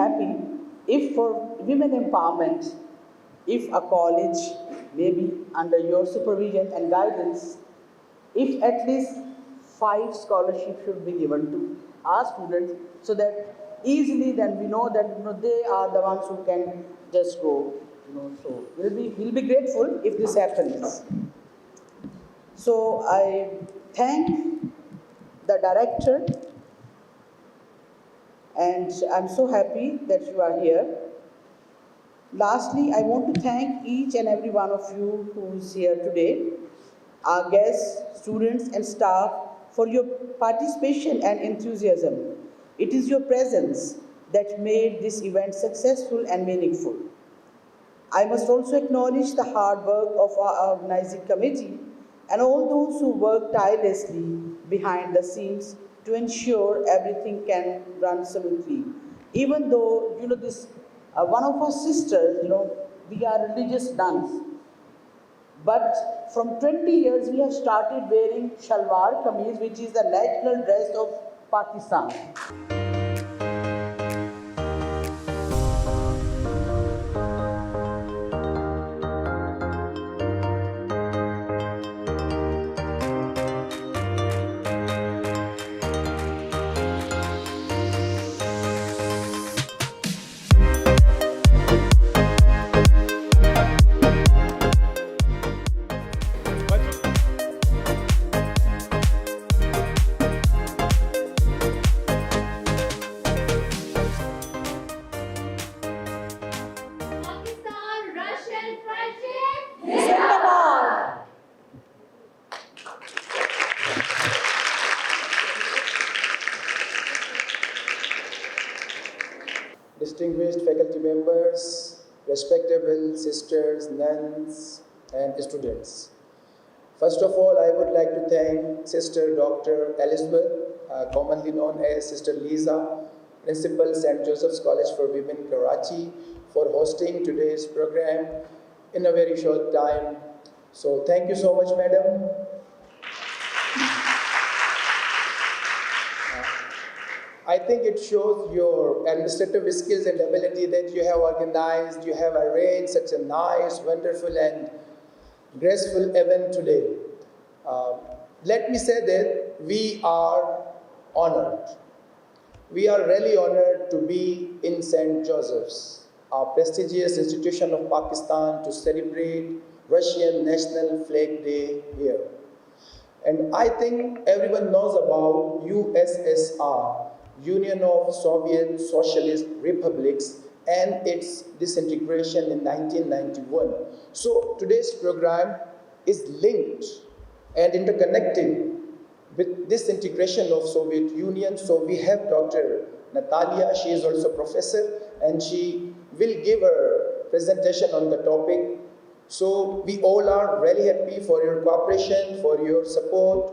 happy if for women empowerment, if a college, maybe under your supervision and guidance, if at least 5 scholarships should be given to our students, so that easily then we know that they are the ones who can just go. So we'll be grateful if this happens. So I thank the director, and I'm so happy that you are here. Lastly, I want to thank each and every one of you who is here today, our guests, students and staff, for your participation and enthusiasm. It is your presence that made this event successful and meaningful. I must also acknowledge the hard work of our organizing committee and all those who work tirelessly behind the scenes to ensure everything can run smoothly. Even though, one of our sisters, we are religious nuns, but from 20 years we have started wearing shalwar kameez, which is the national dress of Pakistan. Distinguished faculty members, respectable sisters, nuns, and students. First of all, I would like to thank Sister Dr. Elizabeth, commonly known as Sister Lisa, Principal St. Joseph's College for Women, Karachi, for hosting today's program in a very short time. So thank you so much, madam. I think it shows your administrative skills and ability that you have organized, you have arranged such a nice, wonderful and graceful event today. Let me say that we are honored. We are really honored to be in St. Joseph's, a prestigious institution of Pakistan, to celebrate Russian National Flag Day here. And I think everyone knows about USSR, Union of Soviet Socialist Republics, and its disintegration in 1991. So today's program is linked and interconnected with this integration of Soviet Union. So we have Dr. Natalia, she is also professor, and she will give her presentation on the topic. So we all are really happy for your cooperation, for your support.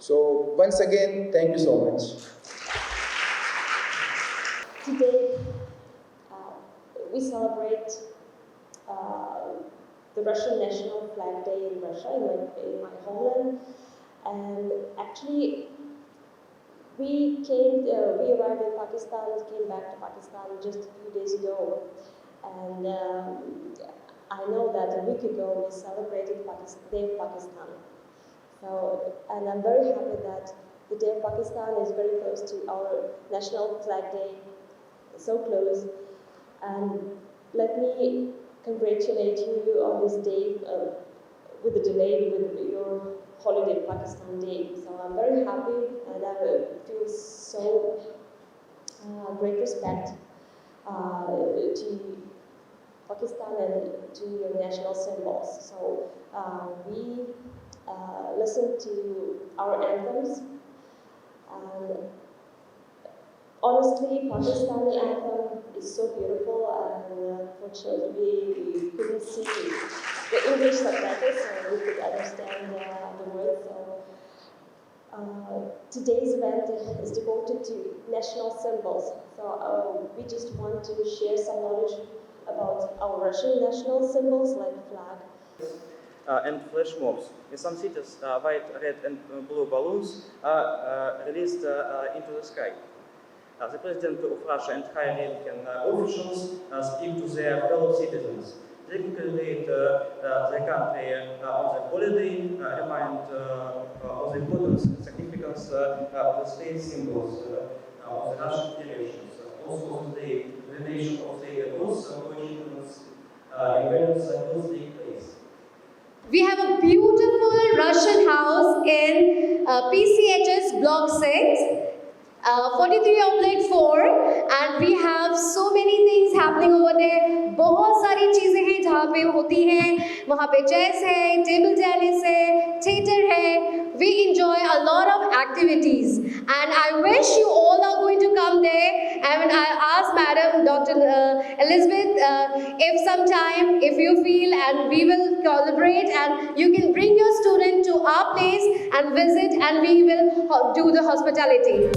So once again, thank you so much. Today, we celebrate the Russian National Flag Day in Russia, in my homeland. And actually, we arrived in Pakistan, came back to Pakistan just a few days ago. And I know that a week ago we celebrated Day of Pakistan. So, and I'm very happy that the Day of Pakistan is very close to our National Flag Day, so close. And let me congratulate you on this day with the delay with your holiday, Pakistan Day. So I'm very happy, and I feel so great respect to Pakistan and to your national symbols. So we listen to our anthems, and honestly, Pakistani anthem is so beautiful, and fortunately we couldn't see the English subtitles, so we could understand the words. So today's event is devoted to national symbols. So we just want to share some knowledge about our Russian national symbols like flag. And flash mobs. In some cities, white, red, and blue balloons are released into the sky. the President of Russia and high-ranking officials speak to their fellow citizens. They congratulate the country on the holiday, remind of the importance and significance of the state symbols of the Russian Federation. Also on the donation of the goods for children's events will take place. We have a beautiful Russian house in PCHS Block 6. 43/4 and we have so many things happening over there. बहुत सारी चीज़ें हैं जहाँ पे होती हैं. वहाँ पे chess है, table tennis है, theatre है. We enjoy a lot of activities and I wish you all are going to come there. And I asked Madam Dr. Elizabeth if sometime, if you feel, and we will collaborate and you can bring your student to our place and visit and we will do the hospitality.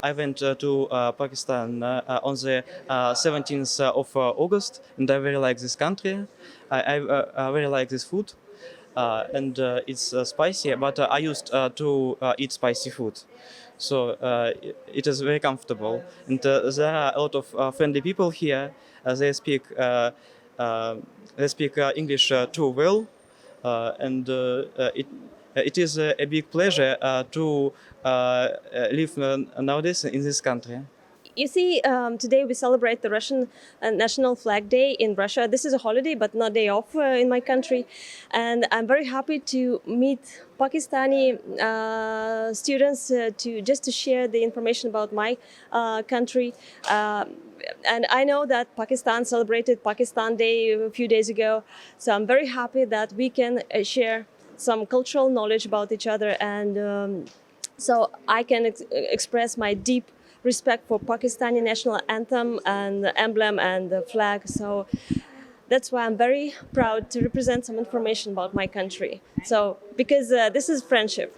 I went to Pakistan on the 17th of August, and I very like this country. I very like this food, and it's spicy. But I used to eat spicy food, so it is very comfortable. And there are a lot of friendly people here. They speak English too well, and it is a big pleasure to live nowadays in this country. You see, today we celebrate the Russian National Flag Day in Russia. This is a holiday, but not day off in my country. And I'm very happy to meet Pakistani students to share the information about my country. And I know that Pakistan celebrated Pakistan Day a few days ago. So I'm very happy that we can share some cultural knowledge about each other. And so I can express my deep respect for Pakistani national anthem and the emblem and the flag. So that's why I'm very proud to represent some information about my country. So because this is friendship.